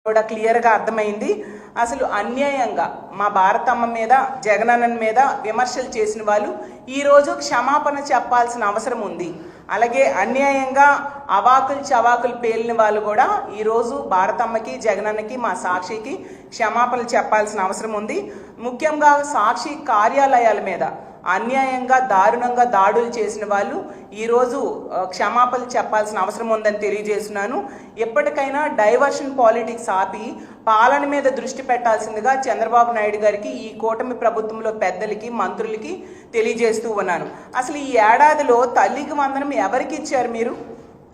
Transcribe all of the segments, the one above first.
కూడా క్లియర్గా అర్థమైంది. అసలు అన్యాయంగా మా భారతమ్మ మీద జగనన్న మీద విమర్శలు చేసిన వాళ్ళు ఈరోజు క్షమాపణ చెప్పాల్సిన అవసరం ఉంది. అలాగే అన్యాయంగా అవాకులు చవాకులు పేలిన వాళ్ళు కూడా ఈరోజు భారతమ్మకి జగనన్నకి మా సాక్షికి క్షమాపణలు చెప్పాల్సిన అవసరం ఉంది. ముఖ్యంగా సాక్షి కార్యాలయాల మీద అన్యాయంగా దారుణంగా దాడులు చేసిన వాళ్ళు ఈరోజు క్షమాపణలు చెప్పాల్సిన అవసరం ఉందని తెలియజేస్తున్నాను. ఎప్పటికైనా డైవర్షన్ పాలిటిక్స్ ఆపి పాలన మీద దృష్టి పెట్టాల్సిందిగా చంద్రబాబు నాయుడు గారికి, ఈ కూటమి ప్రభుత్వంలో పెద్దలకి, మంత్రులకి తెలియజేస్తూ ఉన్నాను. అసలు ఈ ఏడాదిలో తల్లికి వందనం ఎవరికి ఇచ్చారు మీరు?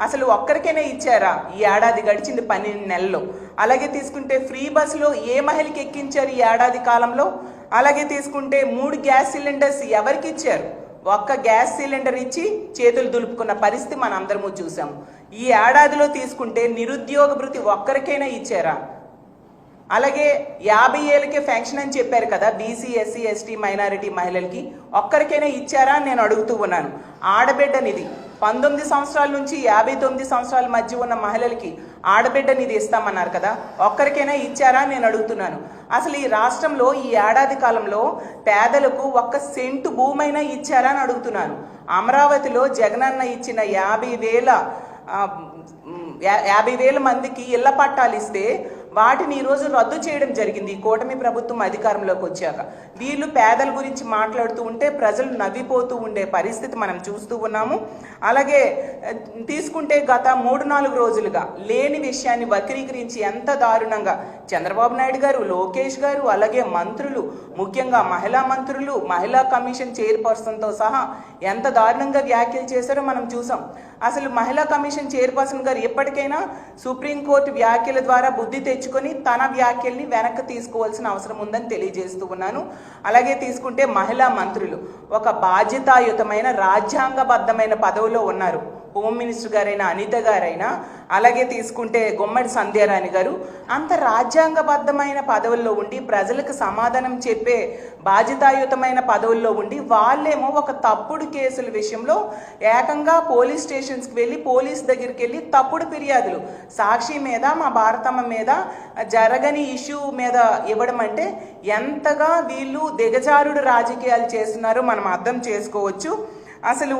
అసలు ఒక్కరికైనా ఇచ్చారా? ఈ ఏడాది గడిచింది 12 నెలల్లో. అలాగే తీసుకుంటే ఫ్రీ బస్సులో ఏ మహిళకి ఎక్కించారు ఈ ఏడాది కాలంలో? అలాగే తీసుకుంటే 3 గ్యాస్ సిలిండర్స్ ఎవరికి ఇచ్చారు? ఒక్క గ్యాస్ సిలిండర్ ఇచ్చి చేతులు దులుపుకున్న పరిస్థితి మనం అందరము చూసాము. ఈ ఏడాదిలో తీసుకుంటే నిరుద్యోగ భృతి ఒక్కరికైనా ఇచ్చారా? అలాగే 50 ఏళ్ళకే ఫెన్షన్ అని చెప్పారు కదా బీసీ, ఎస్సీ, ఎస్టీ, మైనారిటీ మహిళలకి, ఒక్కరికైనా ఇచ్చారా అని నేను అడుగుతూ ఉన్నాను. ఆడబిడ్డ నిధి 19 సంవత్సరాల నుంచి 59 సంవత్సరాల మధ్య ఉన్న మహిళలకి ఆడబిడ్డ నిధి ఇస్తామన్నారు కదా, ఒక్కరికైనా ఇచ్చారా నేను అడుగుతున్నాను. అసలు ఈ రాష్ట్రంలో ఈ ఏడాది కాలంలో పేదలకు 1 సెంటు భూమైనా ఇచ్చారా అని అడుగుతున్నాను. అమరావతిలో జగనన్న ఇచ్చిన 50,000 మందికి ఇళ్ల పట్టాలు ఇస్తే వాటిని ఈరోజు రద్దు చేయడం జరిగింది ఈ కూటమి ప్రభుత్వం అధికారంలోకి వచ్చాక. వీళ్ళు పేదల గురించి మాట్లాడుతూ ఉంటే ప్రజలు నవ్విపోతూ ఉండే పరిస్థితి మనం చూస్తూ ఉన్నాము. అలాగే తీసుకుంటే గత 3-4 రోజులుగా లేని విషయాన్ని వక్రీకరించి ఎంత దారుణంగా చంద్రబాబు నాయుడు గారు, లోకేష్ గారు, అలాగే మంత్రులు, ముఖ్యంగా మహిళా మంత్రులు, మహిళా కమిషన్ చైర్పర్సన్తో సహా ఎంత దారుణంగా వ్యాఖ్యలు చేశారో మనం చూసాం. అసలు మహిళా కమిషన్ చైర్పర్సన్ గారు ఎప్పటికైనా సుప్రీంకోర్టు వ్యాఖ్యల ద్వారా బుద్ధి తెచ్చుకొని తన వ్యాఖ్యల్ని వెనక్కి తీసుకోవాల్సిన అవసరం ఉందని తెలియజేస్తూ ఉన్నాను. అలాగే తీసుకుంటే మహిళా మంత్రులు ఒక బాధ్యతాయుతమైన రాజ్యాంగబద్ధమైన పదవిలో ఉన్నారు. హోమ్ మినిస్టర్ గారైనా, అనిత గారైనా, అలాగే తీసుకుంటే గుమ్మడి సంధ్యారాణి గారు అంత రాజ్యాంగబద్ధమైన పదవుల్లో ఉండి ప్రజలకు సమాధానం చెప్పే బాధ్యతాయుతమైన పదవుల్లో ఉండి వాళ్ళేమో ఒక తప్పుడు కేసుల విషయంలో ఏకంగా పోలీస్ స్టేషన్స్కి వెళ్ళి పోలీస్ దగ్గరికి వెళ్ళి తప్పుడు ఫిర్యాదులు సాక్షి మీద, మా భారతమ్మ మీద జరగని ఇష్యూ మీద ఇవ్వడం అంటే ఎంతగా వీళ్ళు దిగజారుడు రాజకీయాలు చేస్తున్నారో మనం అర్థం చేసుకోవచ్చు. అసలు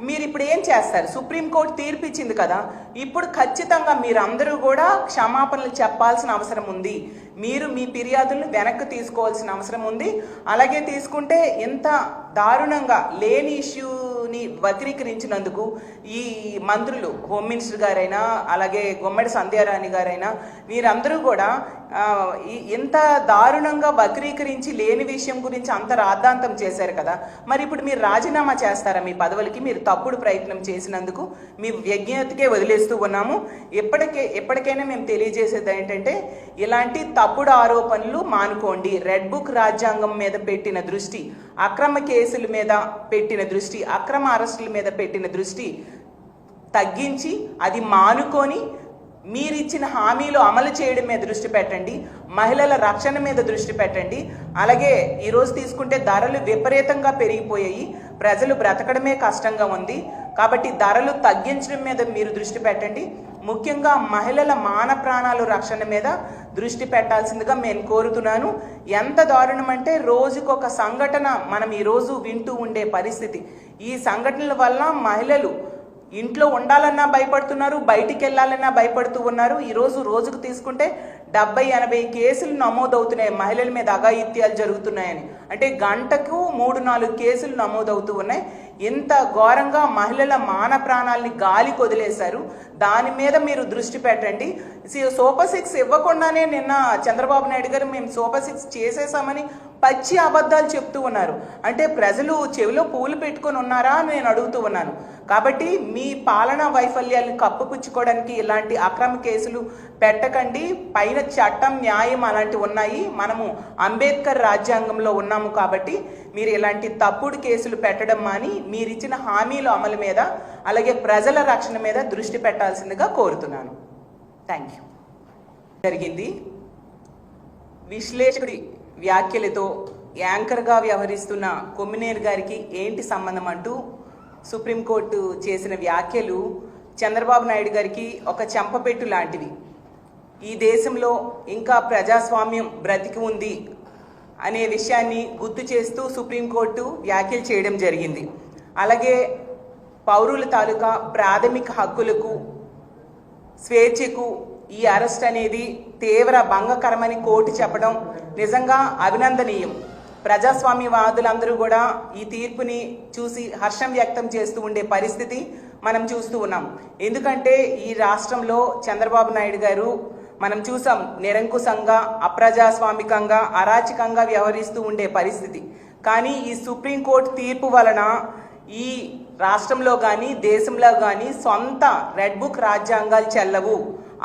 మీరు ఇప్పుడు ఏం చేస్తారు? సుప్రీంకోర్టు తీర్పు ఇచ్చింది కదా, ఇప్పుడు ఖచ్చితంగా మీరందరూ కూడా క్షమాపణలు చెప్పాల్సిన అవసరం ఉంది. మీరు మీ ఫిర్యాదులను వెనక్కి తీసుకోవాల్సిన అవసరం ఉంది. అలాగే తీసుకుంటే ఇంత దారుణంగా లేని ఇష్యూని వక్రీకరించినందుకు ఈ మంత్రులు, హోమ్ మినిస్టర్ గారైనా, అలాగే గుమ్మడి సంధ్యారాణి గారైనా, వీరందరూ కూడా ఇంత దారుణంగా వక్రీకరించి లేని విషయం గురించి అంత రాద్ధాంతం చేశారు కదా, మరి ఇప్పుడు మీరు రాజీనామా చేస్తారా మీ పదవులకి? మీరు తప్పుడు ప్రయత్నం చేసినందుకు మీ విజ్ఞతకే వదిలేస్తూ ఉన్నాము. ఎప్పటికైనా మేము తెలియజేసేది ఏంటంటే ఇలాంటి తప్పుడు ఆరోపణలు మానుకోండి. రెడ్ బుక్ రాజ్యాంగం మీద పెట్టిన దృష్టి, అక్రమ కేసుల మీద పెట్టిన దృష్టి, అక్రమ అరెస్టుల మీద పెట్టిన దృష్టి తగ్గించి అది మానుకొని మీరిచ్చిన హామీలు అమలు చేయడం మీద దృష్టి పెట్టండి. మహిళల రక్షణ మీద దృష్టి పెట్టండి. అలాగే ఈరోజు తీసుకుంటే ధరలు విపరీతంగా పెరిగిపోయాయి, ప్రజలు బ్రతకడమే కష్టంగా ఉంది. కాబట్టి ధరలు తగ్గించడం మీద మీరు దృష్టి పెట్టండి. ముఖ్యంగా మహిళల మాన ప్రాణాలు రక్షణ మీద దృష్టి పెట్టాల్సిందిగా నేను కోరుతున్నాను. ఎంత దారుణం అంటే రోజుకొక సంఘటన మనం ఈరోజు వింటూ ఉండే పరిస్థితి. ఈ సంఘటనల వల్ల మహిళలు ఇంట్లో ఉండాలన్నా భయపడుతున్నారు, బయటికి వెళ్ళాలన్నా భయపడుతూ ఉన్నారు. ఈరోజు రోజుకు తీసుకుంటే 70-80 కేసులు నమోదవుతున్నాయి మహిళల మీద అఘాయిత్యాలు జరుగుతున్నాయని. అంటే గంటకు 3-4 కేసులు నమోదవుతూ ఉన్నాయి. ఇంత ఘోరంగా మహిళల మాన ప్రాణాలని గాలికి వదిలేశారు. దాని మీద మీరు దృష్టి పెట్టండి. సూపర్ 6 ఇవ్వకుండానే నిన్న చంద్రబాబు నాయుడు గారు మేము సూపర్ 6 చేసేసామని పచ్చి అబద్ధాలు చెప్తూ ఉన్నారు. అంటే ప్రజలు చెవిలో పూలు పెట్టుకొని ఉన్నారా అని నేను అడుగుతూ ఉన్నాను. కాబట్టి మీ పాలనా వైఫల్యాలను కప్పుపుచ్చుకోవడానికి ఇలాంటి అక్రమ కేసులు పెట్టకండి. పైన చట్టం, న్యాయం అలాంటివి ఉన్నాయి. మనము అంబేద్కర్ రాజ్యాంగంలో ఉన్నాము కాబట్టి మీరు ఇలాంటి తప్పుడు కేసులు పెట్టడం మాని మీరిచ్చిన హామీల అమలు మీద, అలాగే ప్రజల రక్షణ మీద దృష్టి పెట్టాల్సిందిగా కోరుతున్నాను. Thank you. జరిగింది విశ్లేషకుడి వ్యాఖ్యలతో యాంకర్గా వ్యవహరిస్తున్న కొమ్మినేని గారికి ఏంటి సంబంధం అంటూ సుప్రీంకోర్టు చేసిన వ్యాఖ్యలు చంద్రబాబు నాయుడు గారికి ఒక చెంపపెట్టు లాంటివి. ఈ దేశంలో ఇంకా ప్రజాస్వామ్యం బ్రతికి ఉంది అనే విషయాన్ని గుర్తు చేస్తూ సుప్రీంకోర్టు వ్యాఖ్యలు చేయడం జరిగింది. అలాగే పౌరుల తాలూకా ప్రాథమిక హక్కులకు, స్వేచ్ఛకు ఈ అరెస్ట్ అనేది తీవ్ర భంగకరమని కోర్టు చెప్పడం నిజంగా అభినందనీయం. ప్రజాస్వామ్యవాదులందరూ కూడా ఈ తీర్పుని చూసి హర్షం వ్యక్తం చేస్తూ ఉండే పరిస్థితి మనం చూస్తూ ఉన్నాం. ఎందుకంటే ఈ రాష్ట్రంలో చంద్రబాబు నాయుడు గారు మనం చూసాం నిరంకుశంగా, అప్రజాస్వామికంగా, అరాచకంగా వ్యవహరిస్తూ ఉండే పరిస్థితి. కానీ ఈ సుప్రీంకోర్టు తీర్పు వలన ఈ రాష్ట్రంలో కానీ దేశంలో కానీ సొంత రెడ్ బుక్ రాజ్యాంగాలు చెల్లవు,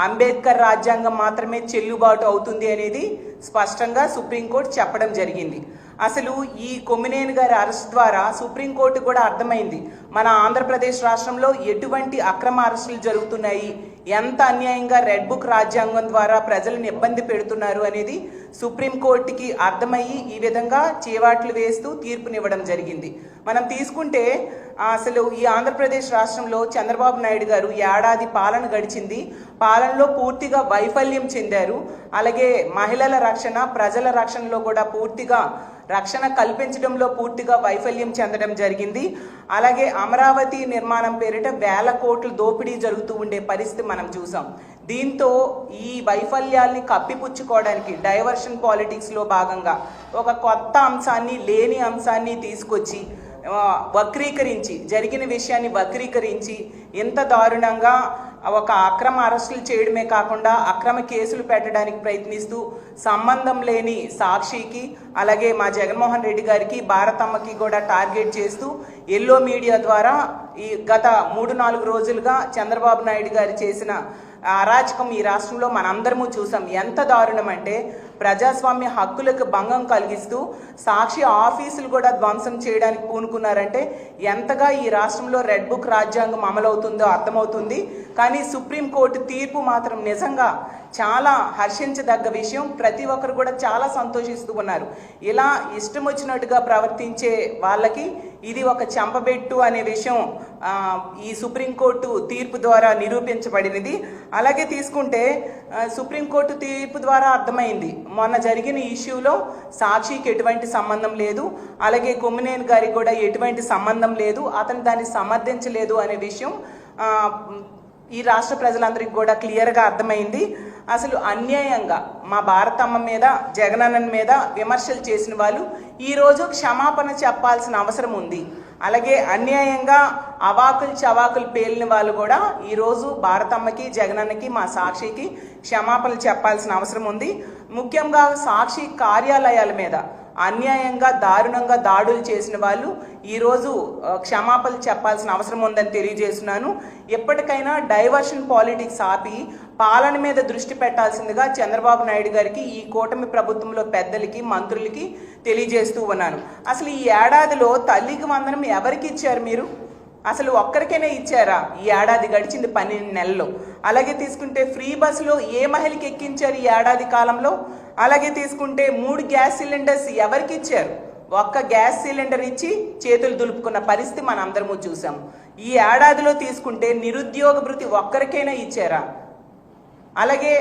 అంబేద్కర్ రాజ్యాంగం మాత్రమే చెల్లుబాటు అవుతుంది అనేది స్పష్టంగా సుప్రీంకోర్టు చెప్పడం జరిగింది. అసలు ఈ కొమ్మినేని గారి అరెస్ట్ ద్వారా సుప్రీంకోర్టు కూడా అర్థమైంది మన ఆంధ్రప్రదేశ్ రాష్ట్రంలో ఎటువంటి అక్రమ అరెస్టులు జరుగుతున్నాయి, ఎంత అన్యాయంగా రెడ్ బుక్ రాజ్యాంగం ద్వారా ప్రజలను ఇబ్బంది పెడుతున్నారు అనేది సుప్రీంకోర్టుకి అర్థమయ్యి ఈ విధంగా చేవాట్లు వేస్తూ తీర్పునివ్వడం జరిగింది. మనం తీసుకుంటే అసలు ఈ ఆంధ్రప్రదేశ్ రాష్ట్రంలో చంద్రబాబు నాయుడు గారు ఏడాది పాలన గడిచింది. పాలనలో పూర్తిగా వైఫల్యం చెందారు. అలాగే మహిళల రక్షణ, ప్రజల రక్షణలో కూడా పూర్తిగా రక్షణ కల్పించడంలో పూర్తిగా వైఫల్యం చెందడం జరిగింది. అలాగే అమరావతి నిర్మాణం పేరిట వేల కోట్ల దోపిడీ జరుగుతూ ఉండే పరిస్థితి మనం చూసాం. దీంతో ఈ వైఫల్యాల్ని కప్పిపుచ్చుకోవడానికి డైవర్షన్ పాలిటిక్స్లో భాగంగా ఒక కొత్త అంశాన్ని, లేని అంశాన్ని తీసుకొచ్చి వక్రీకరించి, జరిగిన విషయాన్ని వక్రీకరించి ఇంత దారుణంగా ఒక అక్రమ అరెస్టులు చేయడమే కాకుండా అక్రమ కేసులు పెట్టడానికి ప్రయత్నిస్తూ సంబంధం లేని సాక్షికి, అలాగే మా జగన్మోహన్ రెడ్డి గారికి, భారతమ్మకి కూడా టార్గెట్ చేస్తూ ఎల్లో మీడియా ద్వారా ఈ గత 3-4 రోజులుగా చంద్రబాబు నాయుడు గారు చేసిన అరాచకం ఈ రాష్ట్రంలో మనందరము చూసాం. ఎంత దారుణం అంటే ప్రజాస్వామ్య హక్కులకు భంగం కలిగిస్తూ సాక్షి ఆఫీసులు కూడా ధ్వంసం చేయడానికి పూనుకున్నారంటే ఎంతగా ఈ రాష్ట్రంలో రెడ్ బుక్ రాజ్యాంగం అమలవుతుందో అర్థమవుతుంది. కానీ సుప్రీంకోర్టు తీర్పు మాత్రం నిజంగా చాలా హర్షించదగ్గ విషయం. ప్రతి ఒక్కరు కూడా చాలా సంతోషిస్తూ ఉన్నారు. ఇలా ఇష్టం వచ్చినట్టుగా ప్రవర్తించే వాళ్ళకి ఇది ఒక చెంపబెట్టు అనే విషయం ఈ సుప్రీంకోర్టు తీర్పు ద్వారా నిరూపించబడినది. అలాగే తీసుకుంటే సుప్రీంకోర్టు తీర్పు ద్వారా అర్థమైంది మొన్న జరిగిన ఇష్యూలో సాక్షికి ఎటువంటి సంబంధం లేదు, అలాగే కొమ్మినేని గారికి కూడా ఎటువంటి సంబంధం లేదు, అతను దాన్ని సమర్థించలేదు అనే విషయం ఈ రాష్ట్ర ప్రజలందరికీ కూడా క్లియర్గా అర్థమైంది. అసలు అన్యాయంగా మా భారతమ్మ మీద, జగనన్న మీద విమర్శలు చేసిన వాళ్ళు ఈరోజు క్షమాపణ చెప్పాల్సిన అవసరం ఉంది. అలాగే అన్యాయంగా అవాకులు చవాకులు పేలిన వాళ్ళు కూడా ఈరోజు భారతమ్మకి, జగనన్నకి, మా సాక్షికి క్షమాపణలు చెప్పాల్సిన అవసరం ఉంది. ముఖ్యంగా సాక్షి కార్యాలయాల మీద అన్యాయంగా, దారుణంగా దాడులు చేసిన వాళ్ళు ఈరోజు క్షమాపణలు చెప్పాల్సిన అవసరం ఉందని తెలియజేస్తున్నాను. ఎప్పటికైనా డైవర్షన్ పాలిటిక్స్ ఆపి పాలన మీద దృష్టి పెట్టాల్సిందిగా చంద్రబాబు నాయుడు గారికి, ఈ కూటమి ప్రభుత్వంలో పెద్దలకి, మంత్రులకి తెలియజేస్తూ ఉన్నాను. అసలు ఈ ఏడాదిలో తల్లికి వందనం ఎవరికి ఇచ్చారు మీరు? అసలు ఒక్కరికైనా ఇచ్చారా? ఈ ఏడాది గడిచింది 12 నెలల్లో. అలాగే తీసుకుంటే ఫ్రీ బస్సులో ఏ మహిళకి ఎక్కించారు ఈ ఏడాది కాలంలో? అలాగే తీసుకుంటే 3 గ్యాస్ సిలిండర్స్ ఎవరికి ఇచ్చారు? ఒక్క గ్యాస్ సిలిండర్ ఇచ్చి చేతులు దులుపుకున్న పరిస్థితి మనం అందరము చూసాం. ఈ ఏడాదిలో తీసుకుంటే నిరుద్యోగ భృతి ఒక్కరికైనా ఇచ్చారా? అలాగే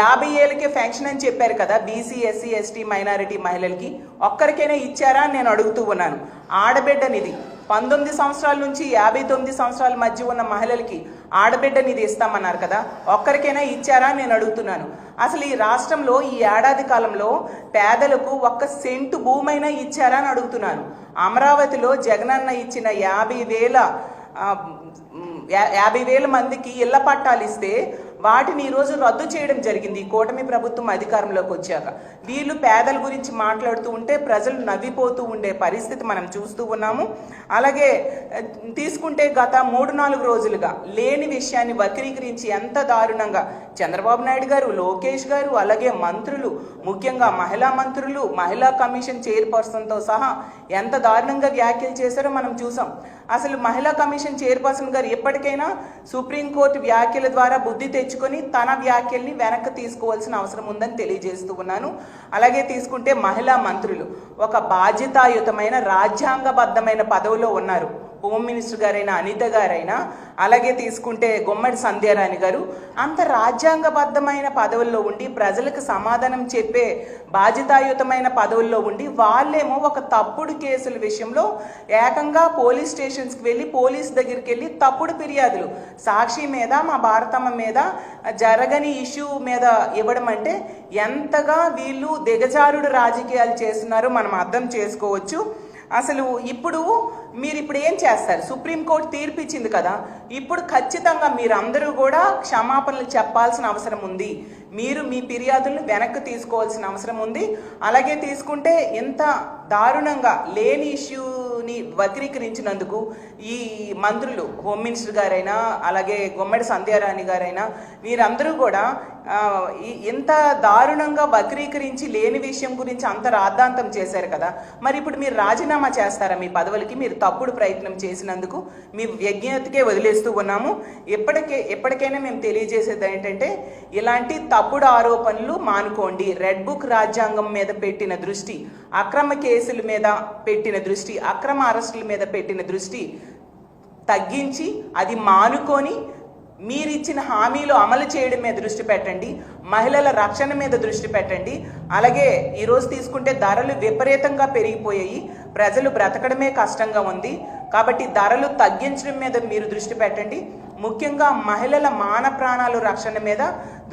50 ఏళ్ళకే పెన్షన్ అని చెప్పారు కదా బీసీ, ఎస్సీ, ఎస్టీ, మైనారిటీ మహిళలకి, ఒక్కరికైనా ఇచ్చారా అని నేను అడుగుతూ ఉన్నాను. ఆడబిడ్డ నిధి 19 సంవత్సరాల నుంచి 59 సంవత్సరాల మధ్య ఉన్న మహిళలకి ఆడబిడ్డ నిధి ఇస్తామన్నారు కదా, ఒక్కరికైనా ఇచ్చారా అని నేను అడుగుతున్నాను. అసలు ఈ రాష్ట్రంలో ఈ ఏడాది కాలంలో పేదలకు 1 సెంటు భూమైనా ఇచ్చారా అని అడుగుతున్నాను. అమరావతిలో జగనన్న ఇచ్చిన 50,000 మందికి ఇళ్ల పట్టాలు ఇస్తే వాటిని ఈరోజు రద్దు చేయడం జరిగింది ఈ కూటమి ప్రభుత్వం అధికారంలోకి వచ్చాక. వీళ్ళు పేదల గురించి మాట్లాడుతూ ఉంటే ప్రజలు నవ్విపోతూ ఉండే పరిస్థితి మనం చూస్తూ ఉన్నాము. అలాగే తీసుకుంటే గత 3-4 రోజులుగా లేని విషయాన్ని వక్రీకరించి ఎంత దారుణంగా చంద్రబాబు నాయుడు గారు, లోకేష్ గారు, అలాగే మంత్రులు, ముఖ్యంగా మహిళా మంత్రులు, మహిళా కమిషన్ చైర్పర్సన్తో సహా ఎంత దారుణంగా వ్యాఖ్యలు చేశారో మనం చూసాం. అసలు మహిళా కమిషన్ చైర్పర్సన్ గారు ఎప్పటికైనా సుప్రీంకోర్టు వ్యాఖ్యల ద్వారా బుద్ధి తెచ్చుకొని తన వ్యాఖ్యల్ని వెనక్కి తీసుకోవాల్సిన అవసరం ఉందని తెలియజేస్తూ ఉన్నాను. అలాగే తీసుకుంటే మహిళా మంత్రులు ఒక బాధ్యతాయుతమైన, రాజ్యాంగబద్ధమైన పదవిలో ఉన్నారు. హోమ్ మినిస్టర్ గారైనా అనిత గారైనా, అలాగే తీసుకుంటే గుమ్మడి సంధ్యారాణి గారు అంత రాజ్యాంగబద్ధమైన పదవుల్లో ఉండి ప్రజలకు సమాధానం చెప్పే బాధ్యతాయుతమైన పదవుల్లో ఉండి వాళ్ళేమో ఒక తప్పుడు కేసుల విషయంలో ఏకంగా పోలీస్ స్టేషన్స్కి వెళ్ళి పోలీస్ దగ్గరికి వెళ్ళి తప్పుడు ఫిర్యాదులు సాక్షి మీద, మా భారతమ్మ మీద జరగని ఇష్యూ మీద ఇవ్వడం అంటే ఎంతగా వీళ్ళు దిగజారుడు రాజకీయాలు చేస్తున్నారో మనం అర్థం చేసుకోవచ్చు. అసలు మీరు ఇప్పుడు ఏం చేస్తారు? సుప్రీంకోర్టు తీర్పు ఇచ్చింది కదా, ఇప్పుడు ఖచ్చితంగా మీరందరూ కూడా క్షమాపణలు చెప్పాల్సిన అవసరం ఉంది. మీరు మీ ఫిర్యాదులను వెనక్కి తీసుకోవాల్సిన అవసరం ఉంది. అలాగే తీసుకుంటే ఇంత దారుణంగా లేని ఇష్యూని వక్రీకరించినందుకు ఈ మంత్రులు, హోమ్ మినిస్టర్ గారైనా అలాగే గుమ్మడి సంధ్యారాణి గారైనా వీరందరూ కూడా ఇంత దారుణంగా వక్రీకరించి లేని విషయం గురించి అంత రాద్ధాంతం చేశారు కదా, మరి ఇప్పుడు మీరు రాజీనామా చేస్తారా మీ పదవులకి? మీరు తప్పుడు ప్రయత్నం చేసినందుకు మీ విజ్ఞతకే వదిలేస్తూ ఉన్నాము. ఎప్పటికైనా మేము తెలియజేసేది ఏంటంటే ఇలాంటి తప్పుడు ఆరోపణలు మానుకోండి. రెడ్ బుక్ రాజ్యాంగం మీద పెట్టిన దృష్టి, అక్రమ కేసుల మీద పెట్టిన దృష్టి, అక్రమ అరెస్టుల మీద పెట్టిన దృష్టి తగ్గించి అది మానుకొని మీరిచ్చిన హామీలు అమలు చేయడం మీద దృష్టి పెట్టండి. మహిళల రక్షణ మీద దృష్టి పెట్టండి. అలాగే ఈరోజు తీసుకుంటే ధరలు విపరీతంగా పెరిగిపోయాయి, ప్రజలు బ్రతకడమే కష్టంగా ఉంది. కాబట్టి ధరలు తగ్గించడం మీద మీరు దృష్టి పెట్టండి. ముఖ్యంగా మహిళల మాన ప్రాణాలు రక్షణ మీద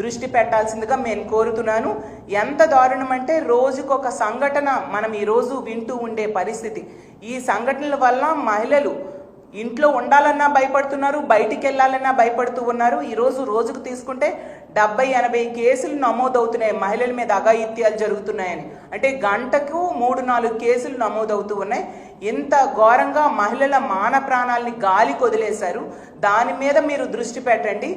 దృష్టి పెట్టాల్సిందిగా నేను కోరుతున్నాను. ఎంత దారుణం అంటే రోజుకొక సంఘటన మనం ఈరోజు వింటూ ఉండే పరిస్థితి. ఈ సంఘటనల వల్ల మహిళలు ఇంట్లో ఉండాలన్నా భయపడుతున్నారు, బయటికి వెళ్ళాలన్నా భయపడుతూ ఉన్నారు. ఈరోజు రోజుకు తీసుకుంటే 70-80 కేసులు నమోదవుతున్నాయి, మహిళల మీద అఘాయిత్యాలు జరుగుతున్నాయని. అంటే గంటకు 3-4 కేసులు నమోదవుతూ ఉన్నాయి. ఇంత ఘోరంగా మహిళల మాన ప్రాణాలని గాలికి వదిలేశారు. దాని మీద మీరు దృష్టి పెట్టండి.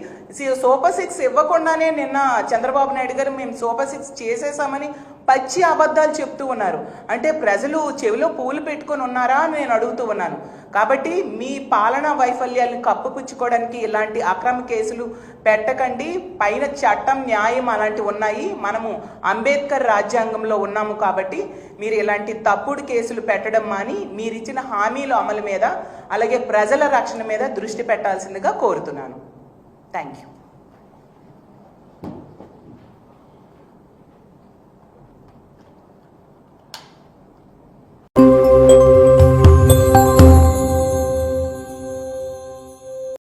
సూపర్ 6 ఇవ్వకుండానే నిన్న చంద్రబాబు నాయుడు గారు మేము సూపర్ 6 చేసేసామని పచ్చి అబద్ధాలు చెప్తూ ఉన్నారు. అంటే ప్రజలు చెవిలో పూలు పెట్టుకొని ఉన్నారా అని నేను అడుగుతూ ఉన్నాను. కాబట్టి మీ పాలనా వైఫల్యాలను కప్పుపుచ్చుకోవడానికి ఇలాంటి అక్రమ కేసులు పెట్టకండి. పైన చట్టం, న్యాయం అలాంటివి ఉన్నాయి. మనము అంబేద్కర్ రాజ్యాంగంలో ఉన్నాము. కాబట్టి మీరు ఇలాంటి తప్పుడు కేసులు పెట్టడం మాని మీరిచ్చిన హామీల అమలు మీద అలాగే ప్రజల రక్షణ మీద దృష్టి పెట్టాల్సిందిగా కోరుతున్నాను. Thank you.